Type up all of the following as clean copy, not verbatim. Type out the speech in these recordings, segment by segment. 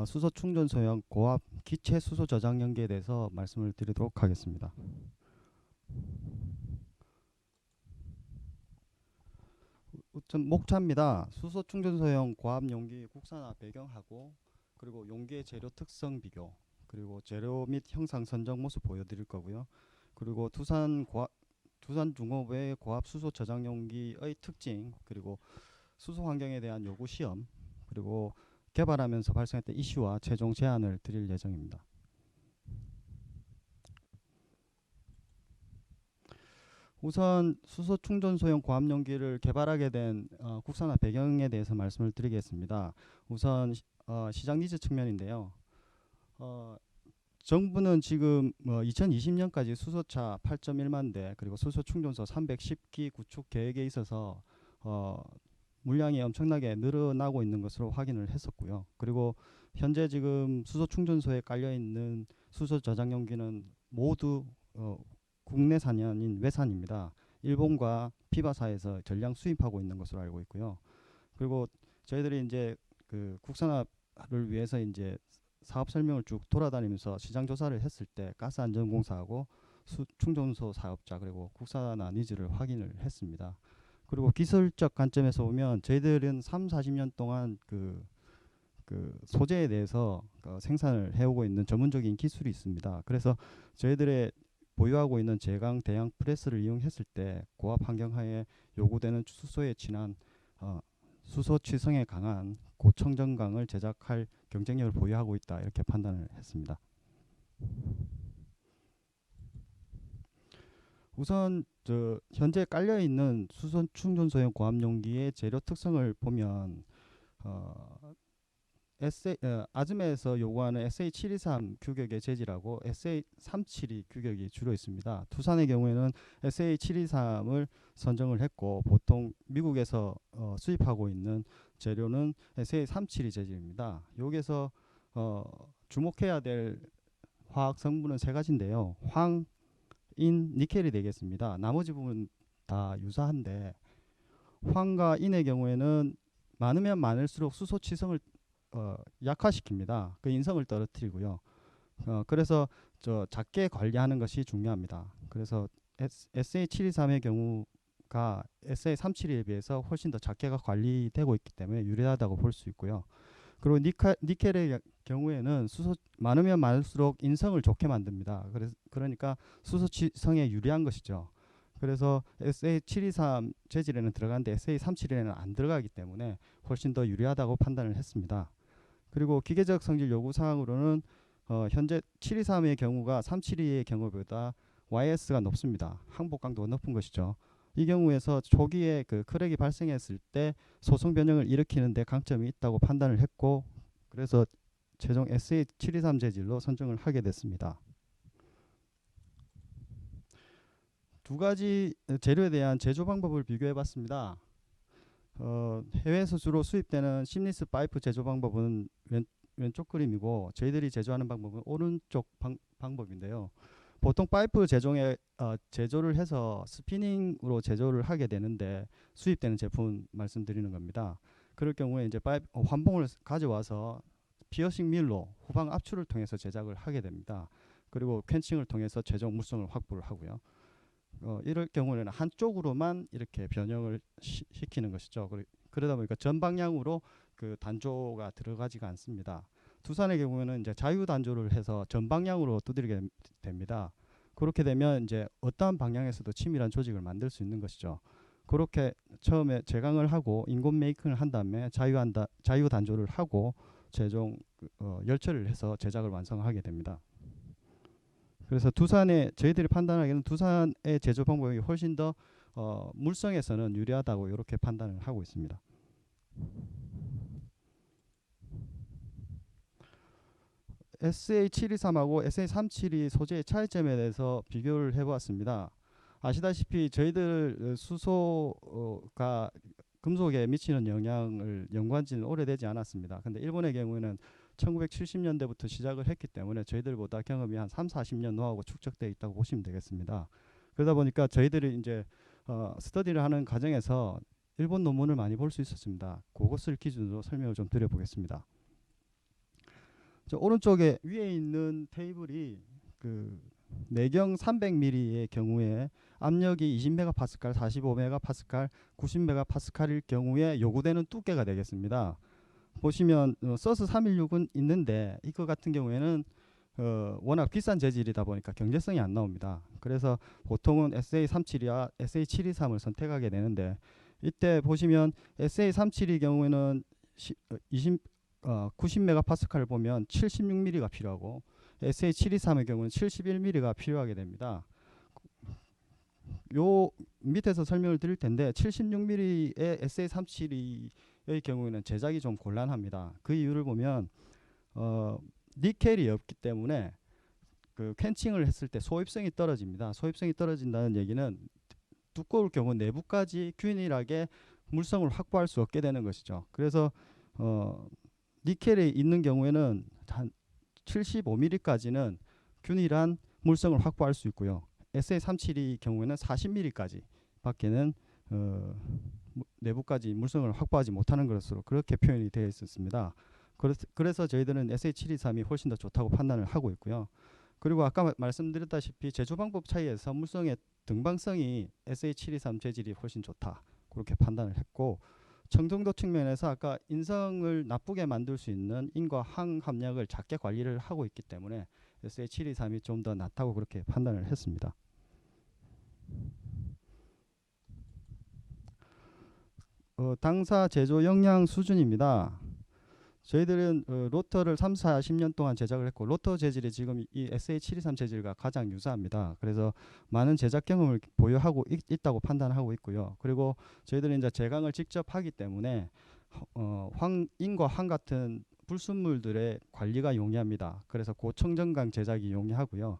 수소 충전소형 고압 기체 수소 저장 연기에 대해서 말씀을 드리도록 하겠습니다. 우선 목차입니다. 수소 충전소형 고압 용기 국산화 배경하고 그리고 용기의 재료 특성 비교 그리고 재료 및 형상 선정 모습 보여드릴 거고요. 그리고 두산 중업의 고압 수소 저장 용기의 특징 그리고 수소 환경에 대한 요구 시험 그리고 개발하면서 발생했던 이슈와 최종 제안을 드릴 예정입니다. 우선 수소 충전소형 고압용기를 개발하게 된 국산화 배경에 대해서 말씀을 드리겠습니다. 우선 시장 니즈 측면인데요. 어, 정부는 지금 2020년까지 수소차 8.1만 대 그리고 수소 충전소 310기 구축 계획에 있어서 물량이 엄청나게 늘어나고 있는 것으로 확인을 했었고요. 그리고 현재 지금 수소 충전소에 깔려 있는 수소 저장용기는 모두 국내산이 아닌 외산입니다. 일본과 피바사에서 전량 수입하고 있는 것으로 알고 있고요. 그리고 저희들이 이제 그 국산화를 위해서 이제 사업 설명을 쭉 돌아다니면서 시장 조사를 했을 때 가스안전공사하고 충전소 사업자 그리고 국산화 니즈를 확인을 했습니다. 그리고 기술적 관점에서 보면 저희들은 40년 동안 그 소재에 대해서 생산을 해오고 있는 전문적인 기술이 있습니다. 그래서 저희들의 보유하고 있는 제강 대양 프레스를 이용했을 때 고압 환경하에 요구되는 수소에 친한 수소 취성에 강한 고청정강을 제작할 경쟁력을 보유하고 있다 이렇게 판단을 했습니다. 우선 현재 깔려 있는 수소 충전소형 고압용기의 재료 특성을 보면 아즈메에서 요구하는 SA723 규격의 재질하고 SA372 규격이 주로 있습니다. 두산의 경우에는 SA723을 선정을 했고 보통 미국에서 수입하고 있는 재료는 SA372 재질입니다. 여기서 주목해야 될 화학 성분은 세 가지인데요. 황, 인, 니켈이 되겠습니다. 나머지 부분 다 유사한데 황과 인의 경우에는 많으면 많을수록 수소 취성을 약화시킵니다. 그 인성을 떨어뜨리고요. 그래서 작게 관리하는 것이 중요합니다. 그래서 SA723의 경우가 SA371에 비해서 훨씬 더 작게가 관리되고 있기 때문에 유리하다고 볼 수 있고요. 그리고 니켈의 경우에는 수소 많으면 많을수록 인성을 좋게 만듭니다. 그러니까 수소치성에 유리한 것이죠. 그래서 SA723 재질에는 들어가는데 SA371에는 안 들어가기 때문에 훨씬 더 유리하다고 판단을 했습니다. 그리고 기계적 성질 요구 사항으로는 현재 723의 경우가 372의 경우보다 YS가 높습니다. 항복 강도가 높은 것이죠. 이 경우에서 초기에 그 크랙이 발생했을 때 소성 변형을 일으키는 데 강점이 있다고 판단을 했고 그래서 최종 SA723 재질로 선정을 하게 됐습니다. 두 가지 재료에 대한 제조 방법을 비교해 봤습니다. 해외에서 주로 수입되는 심리스 파이프 제조 방법은 왼쪽 그림이고 저희들이 제조하는 방법은 오른쪽 방법인데요. 보통 파이프 제조를 해서 스피닝으로 제조를 하게 되는데 수입되는 제품 말씀드리는 겁니다. 그럴 경우에 이제 환봉을 가져와서 피어싱 밀로 후방 압출을 통해서 제작을 하게 됩니다. 그리고 퀸칭을 통해서 최종 물성을 확보를 하고요. 이럴 경우에는 한쪽으로만 이렇게 변형을 시키는 것이죠. 그러다 보니까 전 방향으로 그 단조가 들어가지가 않습니다. 두산의 경우에는 이제 자유 단조를 해서 전 방향으로 두드리게 됩니다. 그렇게 되면 이제 어떠한 방향에서도 치밀한 조직을 만들 수 있는 것이죠. 그렇게 처음에 제강을 하고 인공 메이킹을 한 다음에 자유 단조를 하고 최종 열처리를 해서 제작을 완성하게 됩니다. 그래서 저희들이 판단하기에는 두산의 제조 방법이 훨씬 더 물성에서는 유리하다고 이렇게 판단을 하고 있습니다. SA723하고 SA372 소재의 차이점에 대해서 비교를 해보았습니다. 아시다시피 저희들 수소가 금속에 미치는 영향을 연구한 지는 오래되지 않았습니다. 근데 일본의 경우에는 1970년대부터 시작을 했기 때문에 저희들보다 경험이 한 3, 40년 노하우가 축적되어 있다고 보시면 되겠습니다. 그러다 보니까 저희들이 이제 스터디를 하는 과정에서 일본 논문을 많이 볼 수 있었습니다. 그것을 기준으로 설명을 좀 드려보겠습니다. 저 오른쪽에 위에 있는 테이블이 그 내경 300mm의 경우에 압력이 20메가파스칼, 45메가파스칼, 90메가파스칼일 경우에 요구되는 두께가 되겠습니다. 보시면 서스 316은 있는데 이거 같은 경우에는 워낙 비싼 재질이다 보니까 경제성이 안 나옵니다. 그래서 보통은 SA37이와 SA723을 선택하게 되는데, 이때 보시면 SA37의 경우에는 90메가파스칼을 보면 76mm가 필요하고 SA723의 경우는 71mm가 필요하게 됩니다. 요 밑에서 설명을 드릴 텐데 76mm의 SA37의 경우에는 제작이 좀 곤란합니다. 그 이유를 보면 니켈이 없기 때문에 그 캔칭을 했을 때 소입성이 떨어집니다. 소입성이 떨어진다는 얘기는 두꺼울 경우 내부까지 균일하게 물성을 확보할 수 없게 되는 것이죠. 그래서 니켈이 있는 경우에는 한 75mm까지는 균일한 물성을 확보할 수 있고요. SA37의 경우에는 40mm까지 밖에는 내부까지 물성을 확보하지 못하는 것으로 그렇게 표현이 되어 있었습니다. 그래서 저희들은 SA723이 훨씬 더 좋다고 판단을 하고 있고요. 그리고 아까 말씀드렸다시피 제조 방법 차이에서 물성의 등방성이 SA723 재질이 훨씬 좋다, 그렇게 판단을 했고, 청정도 측면에서 아까 인성을 나쁘게 만들 수 있는 인과 항 함량을 작게 관리를 하고 있기 때문에 SA723이 좀 더 낫다고 그렇게 판단을 했습니다. 당사 제조 역량 수준입니다. 저희들은 로터를 3, 40년 동안 제작을 했고, 로터 재질이 지금 이 SA723 재질과 가장 유사합니다. 그래서 많은 제작 경험을 보유하고 있다고 판단하고 있고요. 그리고 저희들은 이제 제강을 직접 하기 때문에 인과 황 같은 불순물들의 관리가 용이합니다. 그래서 고청정강 제작이 용이하고요.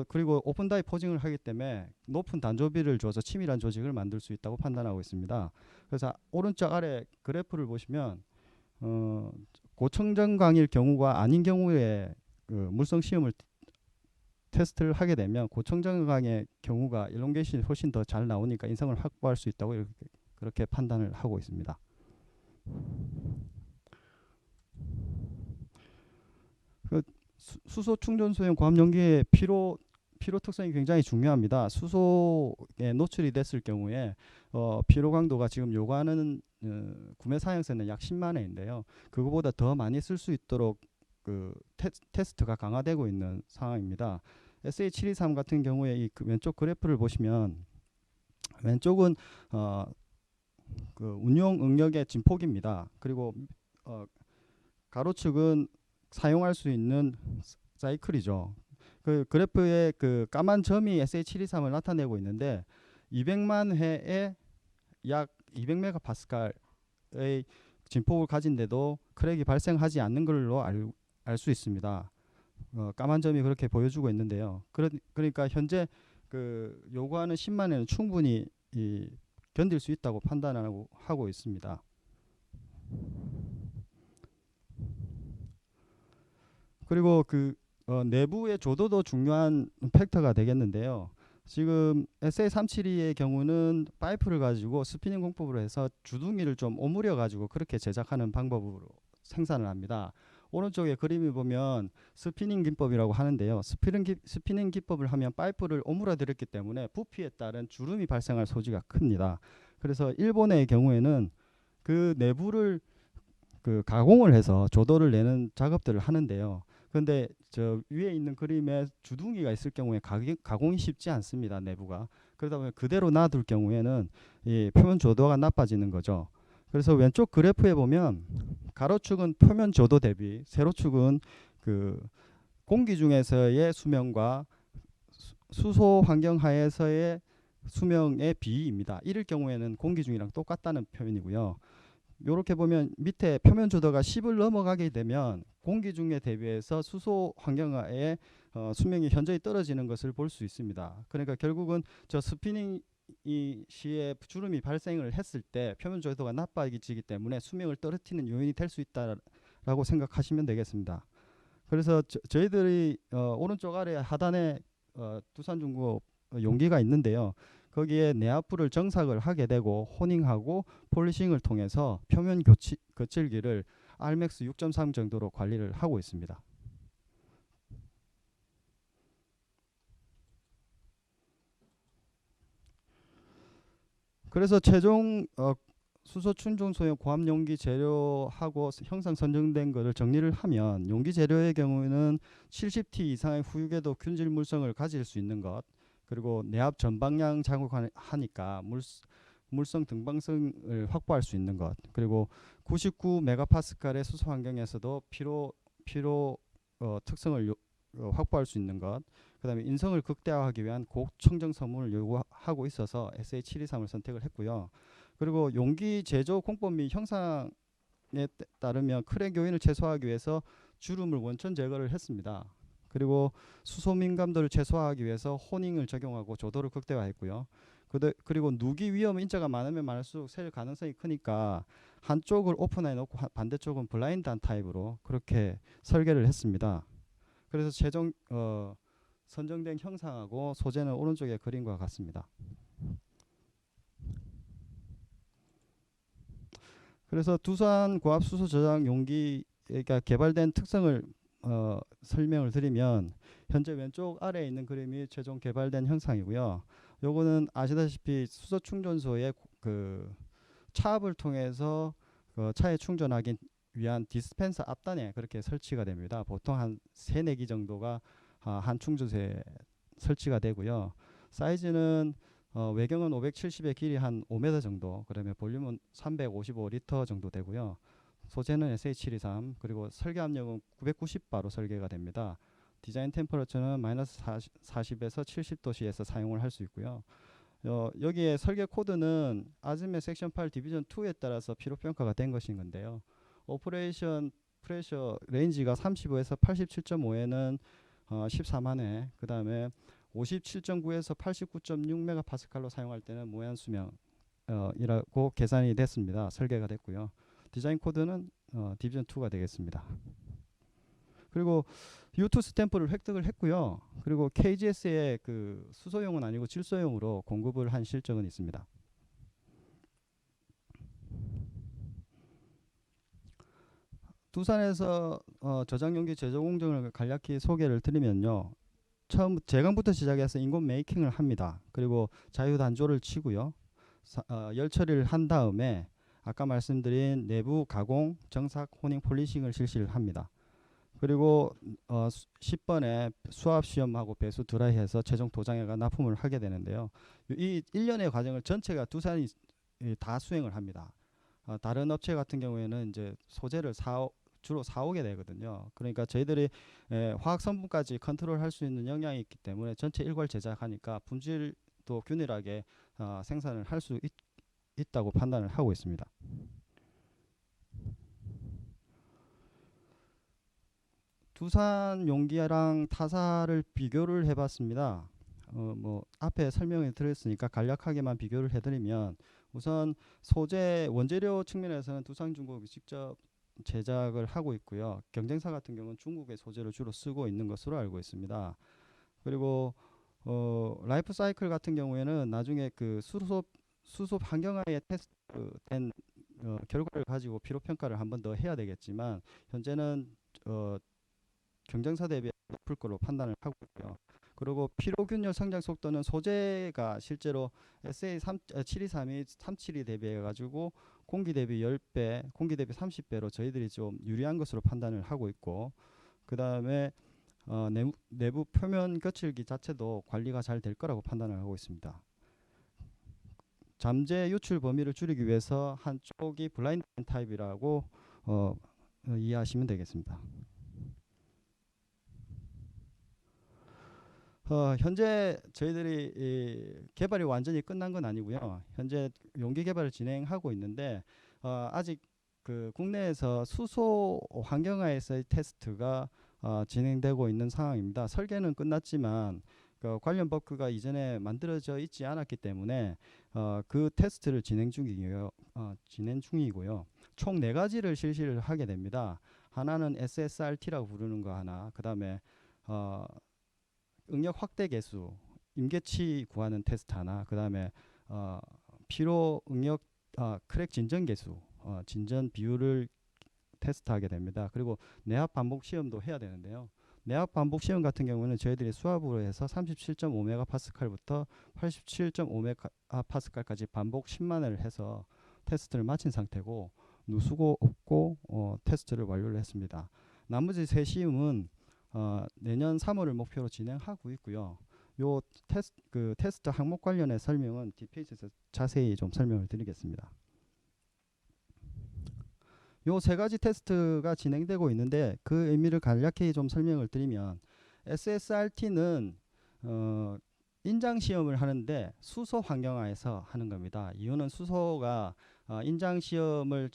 그리고 오픈다이 포징을 하기 때문에 높은 단조비를 줘서 치밀한 조직을 만들 수 있다고 판단하고 있습니다. 그래서 오른쪽 아래 그래프를 보시면 고청정강일 경우가 아닌 경우에 그 물성 시험을 테스트를 하게 되면 고청정강의 경우가 일롱게이션이 훨씬 더 잘 나오니까 인성을 확보할 수 있다고 그렇게 판단을 하고 있습니다. 수소 충전 소형 고압 용기의 피로 특성이 굉장히 중요합니다. 수소에 노출이 됐을 경우에 피로 강도가 지금 요구하는 구매 사양세는 약 10만 회인데요. 그거보다 더 많이 쓸 수 있도록 그 테스트가 강화되고 있는 상황입니다. SA723 같은 경우에 이 왼쪽 그래프를 보시면, 왼쪽은 그 운용 응력의 진폭입니다. 그리고 가로축은 사용할 수 있는 사이클이죠. 그 그래프에 그 까만 점이 SA723을 나타내고 있는데 200만 회에 약 200메가파스칼의 진폭을 가진데도 크랙이 발생하지 않는 걸로 알 수 있습니다. 까만 점이 그렇게 보여주고 있는데요. 그러니까 현재 그 요구하는 10만 회는 충분히 견딜 수 있다고 판단하고 있습니다. 그리고 그 내부의 조도도 중요한 팩터가 되겠는데요. 지금 SA372의 경우는 파이프를 가지고 스피닝 공법으로 해서 주둥이를 좀 오므려 가지고 그렇게 제작하는 방법으로 생산을 합니다. 오른쪽에 그림을 보면 스피닝 기법이라고 하는데요. 스피닝 기법을 하면 파이프를 오므라들었기 때문에 부피에 따른 주름이 발생할 소지가 큽니다. 그래서 일본의 경우에는 그 내부를 그 가공을 해서 조도를 내는 작업들을 하는데요. 그런데 저 위에 있는 그림에 주둥이가 있을 경우에 가공이 쉽지 않습니다. 내부가. 그러다 보면 그대로 놔둘 경우에는 이 표면 조도가 나빠지는 거죠. 그래서 왼쪽 그래프에 보면 가로축은 표면 조도 대비, 세로축은 그 공기 중에서의 수명과 수소 환경 하에서의 수명의 비입니다. 이럴 경우에는 공기 중이랑 똑같다는 표현이고요. 이렇게 보면 밑에 표면 조도가 10을 넘어가게 되면 공기 중에 대비해서 수소 환경하에 수명이 현저히 떨어지는 것을 볼 수 있습니다. 그러니까 결국은 저 스피닝 시에 주름이 발생을 했을 때 표면 조도가 나빠지기 때문에 수명을 떨어뜨리는 요인이 될 수 있다라고 생각하시면 되겠습니다. 그래서 저희들이 오른쪽 아래 하단에 두산중공업 용기가 있는데요. 거기에 내압부를 정삭을 하게 되고 호닝하고 폴리싱을 통해서 표면 거칠기를 Rmax 6.3 정도로 관리를 하고 있습니다. 그래서 최종 수소 충전소용 고압 용기 재료하고 형상 선정된 것을 정리를 하면, 용기 재료의 경우에는 70T 이상의 후유궤도 균질 물성을 가질 수 있는 것, 그리고 내압 전방향 작용하니까 물성 등방성을 확보할 수 있는 것, 그리고 99메가파스칼의 수소 환경에서도 피로 특성을 확보할 수 있는 것, 그 다음에 인성을 극대화하기 위한 고청정 성분을 요구하고 있어서 SA723을 선택을 했고요. 그리고 용기 제조 공법 및 형상에 따르면 크랙 요인을 최소화하기 위해서 주름을 원천 제거를 했습니다. 그리고 수소 민감도를 최소화하기 위해서 호닝을 적용하고 조도를 극대화했고요. 그리고 누기 위험 인자가 많으면 많을수록 셀 가능성이 크니까 한쪽을 오픈해 놓고 반대쪽은 블라인드한 타입으로 그렇게 설계를 했습니다. 그래서 최종 선정된 형상하고 소재는 오른쪽의 그림과 같습니다. 그래서 두산 고압 수소 저장 용기가 개발된 특성을 설명을 드리면, 현재 왼쪽 아래에 있는 그림이 최종 개발된 형상이고요. 요거는 아시다시피 수소 충전소의 그 차압을 통해서 차에 충전하기 위한 디스펜서 앞단에 그렇게 설치가 됩니다. 보통 한 3-4기 정도가 한 충전소에 설치가 되고요. 사이즈는 외경은 570에 길이 한 5m 정도, 그러면 볼륨은 355리터 정도 되고요. 소재는 SH723, 그리고 설계 압력은 990바로 설계가 됩니다. 디자인 템퍼러처는 마이너스 40에서 70도씨에서 사용을 할 수 있고요. 여기에 설계 코드는 아즈메 섹션 8 디비전 2에 따라서 피로평가가 된 것인 건데요. 오퍼레이션 프레셔 레인지가 35에서 87.5에는 14만회, 그 다음에 57.9에서 89.6메가파스칼로 사용할 때는 무한 수명이라고 계산이 됐습니다. 설계가 됐고요. 디자인 코드는 디비전 2가 되겠습니다. 그리고 U2 스탬프를 획득을 했고요. 그리고 KGS에 그 수소용은 아니고 질소용으로 공급을 한 실적은 있습니다. 두산에서 저장용기 제조 공정을 간략히 소개를 드리면요. 처음 제강부터 시작해서 인공 메이킹을 합니다. 그리고 자유 단조를 치고요. 열 처리를 한 다음에 아까 말씀드린 내부 가공, 정삭, 호닝, 폴리싱을 실시를 합니다. 그리고 10번에 수압 시험하고 배수 드라이해서 최종 도장에가 납품을 하게 되는데요. 이 1년의 과정을 전체가 두산이 다 수행을 합니다. 다른 업체 같은 경우에는 이제 소재를 주로 사오게 되거든요. 그러니까 저희들이 화학 성분까지 컨트롤할 수 있는 역량이 있기 때문에 전체 일괄 제작하니까 품질도 균일하게 생산을 할 수 있다고 판단을 하고 있습니다. 두산 용기랑 타사를 비교를 해봤습니다. 뭐 앞에 설명을 드렸으니까 간략하게만 비교를 해드리면, 우선 소재 원재료 측면에서는 두산중공업이 직접 제작을 하고 있고요. 경쟁사 같은 경우는 중국의 소재를 주로 쓰고 있는 것으로 알고 있습니다. 그리고 라이프 사이클 같은 경우에는 나중에 그 수소 환경하에 테스트된 결과를 가지고 피로 평가를 한 번 더 해야 되겠지만, 현재는 경쟁사 대비 높을 거로 판단을 하고 있고요. 그리고 피로균열 성장 속도는 소재가 실제로 SA723이 372 대비해 가지고 공기 대비 10배, 공기 대비 30배로 저희들이 좀 유리한 것으로 판단을 하고 있고, 그 다음에 내부 표면 거칠기 자체도 관리가 잘 될 거라고 판단을 하고 있습니다. 잠재 유출 범위를 줄이기 위해서 한쪽이 블라인드 타입이라고 이해하시면 되겠습니다. 현재 저희들이 개발이 완전히 끝난 건 아니고요. 현재 용기 개발을 진행하고 있는데 아직 그 국내에서 수소 환경하에서의 테스트가 진행되고 있는 상황입니다. 설계는 끝났지만 그 관련 버크가 이전에 만들어져 있지 않았기 때문에 그 테스트를 진행 중이고요. 총 4가지를 실시를 하게 됩니다. 하나는 SSRT라고 부르는 거 하나, 그 다음에 응력 확대 개수, 임계치 구하는 테스트 하나, 그 다음에 피로 응력 크랙 진전 개수, 진전 비율을 테스트하게 됩니다. 그리고 내압 반복 시험도 해야 되는데요. 내압 반복 시험 같은 경우는 저희들이 수압으로 해서 37.5메가파스칼부터 87.5메가파스칼까지 반복 10만회를 해서 테스트를 마친 상태고 누수고 없고 테스트를 완료를 했습니다. 나머지 세 시험은 내년 3월을 목표로 진행하고 있고요. 요 테스트 항목 관련의 설명은 뒷페이지에서 자세히 좀 설명을 드리겠습니다. 요 세 가지 테스트가 진행되고 있는데 그 의미를 간략히 좀 설명을 드리면 SSRT는 인장 시험을 하는데 수소 환경하에서 하는 겁니다. 이유는 수소가 인장 시험을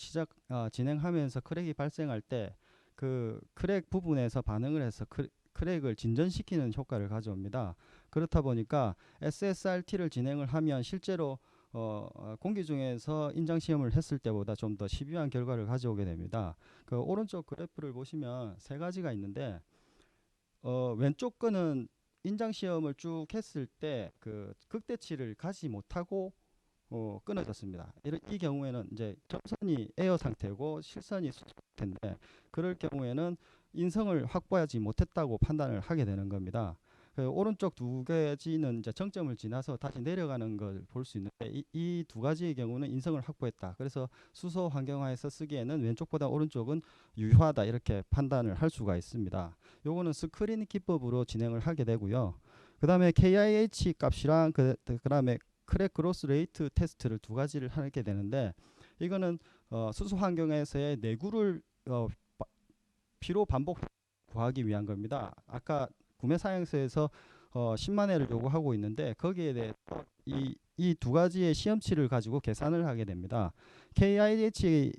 진행하면서 크랙이 발생할 때 그 크랙 부분에서 반응을 해서 크랙을 진전시키는 효과를 가져옵니다. 그렇다 보니까 SSRT를 진행을 하면 실제로 공기 중에서 인장 시험을 했을 때보다 좀 더 시비한 결과를 가져오게 됩니다. 그 오른쪽 그래프를 보시면 세 가지가 있는데 왼쪽 거는 인장 시험을 쭉 했을 때 그 극대치를 가지 못하고 끊어졌습니다. 이 경우에는 이제 점선이 에어 상태고 실선이 수소 상태인데 그럴 경우에는 인성을 확보하지 못했다고 판단을 하게 되는 겁니다. 그 오른쪽 두 가지는 이제 정점을 지나서 다시 내려가는 걸 볼 수 있는데 이 두 가지의 경우는 인성을 확보했다. 그래서 수소 환경하에서 쓰기에는 왼쪽보다 오른쪽은 유효하다 이렇게 판단을 할 수가 있습니다. 요거는 스크린 기법으로 진행을 하게 되고요. 그 다음에 KIH 값이랑 그다음에 크랙 그로스 레이트 테스트를 두 가지를 하게 되는데 이거는 수소 환경에서의 내구를 피로 반복 구하기 위한 겁니다. 아까 구매 사양서에서 10만 회를 요구하고 있는데 거기에 대해 이 두 가지의 시험치를 가지고 계산을 하게 됩니다. KIH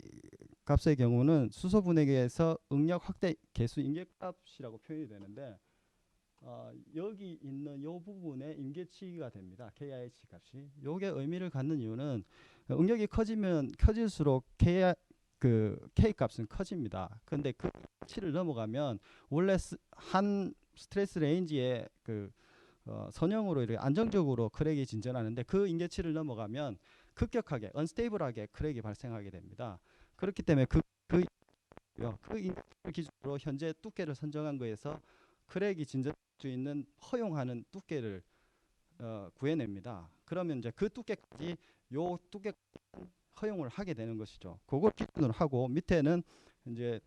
값의 경우는 수소 분해기에서 응력 확대 계수 임계값이라고 표현이 되는데 여기 있는 이 부분에 임계치가 됩니다. KIH 값이. 요게 의미를 갖는 이유는 응력이 커지면 커질수록 K 값은 커집니다. 근데 그 치를 넘어가면 원래 한 스트레스 레인지에 선형으로 이렇게 안정적으로 크랙이 진전하는데 그 임계치를 넘어가면 급격하게 언스테이블하게 크랙이 발생하게 됩니다. 그렇기 때문에 그 임계치를 기준으로 현재 두께를 선정한 거에서 크랙이 진전할 수 있는 허용하는 두께를 구해냅니다. 그러면 이제 그 두께까지 요 두께 허용을 하게 되는 것이죠. 그걸 기준으로 하고 밑에는 이제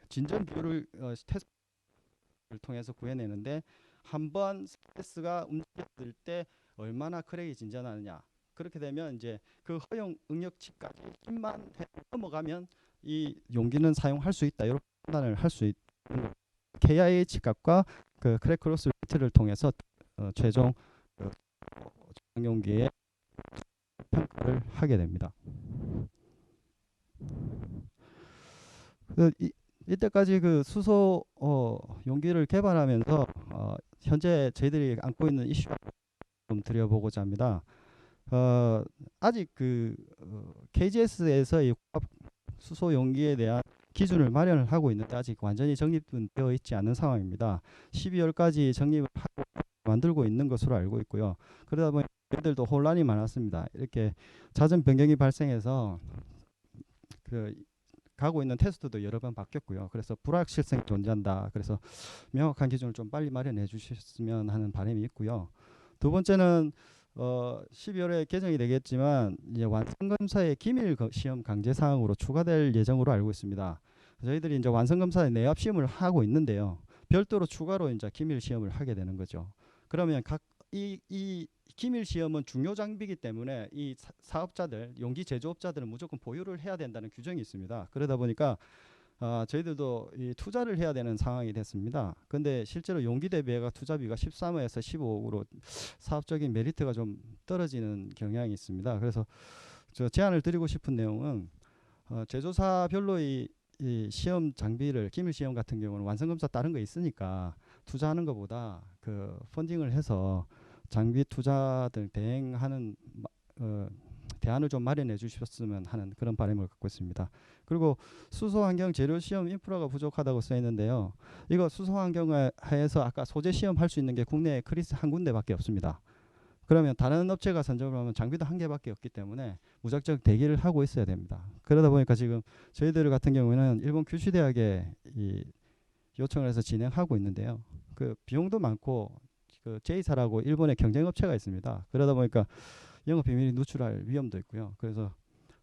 진전 비율을 테스트를 통해서 구해내는데 한번 스트레스가 움직였을 때 얼마나 크랙이 진전하느냐. 그렇게 되면 이제 그 허용 응력치까지 10만 회 넘어가면 이 용기는 사용할 수 있다. 이렇게 판단을 할 수 있는 거죠. KIH 값과 그 크랙 크로스 레이트를 통해서 최종 용기의 평가를 하게 됩니다. 이때까지 그 수소 용기를 개발하면서 현재 저희들이 안고 있는 이슈 좀 드려보고자 합니다. 아직 KGS에서 이 수소 용기에 대한 기준을 마련을 하고 있는데 아직 완전히 정립되어 있지 않은 상황입니다. 12월까지 정립을 하고 만들고 있는 것으로 알고 있고요. 그러다 보니 저희들도 혼란이 많았습니다. 이렇게 잦은 변경이 발생해서 가고 있는 테스트도 여러 번 바뀌었고요. 그래서 불확실성이 존재한다. 그래서 명확한 기준을 좀 빨리 마련해 주셨으면 하는 바람이 있고요. 두 번째는 12월에 개정이 되겠지만 이제 완성검사의 기밀 시험 강제 사항으로 추가될 예정으로 알고 있습니다. 저희들이 이제 완성검사의 내압 시험을 하고 있는데요. 별도로 추가로 이제 기밀 시험을 하게 되는 거죠. 그러면 이 기밀 시험은 중요 장비이기 때문에 이 사업자들, 용기 제조업자들은 무조건 보유를 해야 된다는 규정이 있습니다. 그러다 보니까 저희들도 이 투자를 해야 되는 상황이 됐습니다. 근데 실제로 용기 대비해가 투자비가 13억에서 15억으로 사업적인 메리트가 좀 떨어지는 경향이 있습니다. 그래서 저 제안을 드리고 싶은 내용은 제조사별로의 이 시험 장비를 기밀 시험 같은 경우는 완성검사 다른 거 있으니까 투자하는 것보다 그 펀딩을 해서 장비 투자 등 대행하는 대안을 좀 마련해 주셨으면 하는 그런 바람을 갖고 있습니다. 그리고 수소 환경 재료 시험 인프라가 부족하다고 써 있는데요. 이거 수소 환경 하에서 아까 소재 시험 할 수 있는 게 국내에 크리스 한 군데밖에 없습니다. 그러면 다른 업체가 선점을 하면 장비도 한 개밖에 없기 때문에 무작정 대기를 하고 있어야 됩니다. 그러다 보니까 지금 저희들 같은 경우에는 일본 규슈 대학에 이 요청을 해서 진행하고 있는데요. 그 비용도 많고 그 J사라고 일본의 경쟁 업체가 있습니다. 그러다 보니까 영업 비밀이 누출할 위험도 있고요. 그래서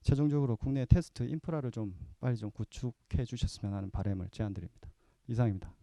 최종적으로 국내 테스트 인프라를 좀 빨리 좀 구축해 주셨으면 하는 바람을 제안드립니다. 이상입니다.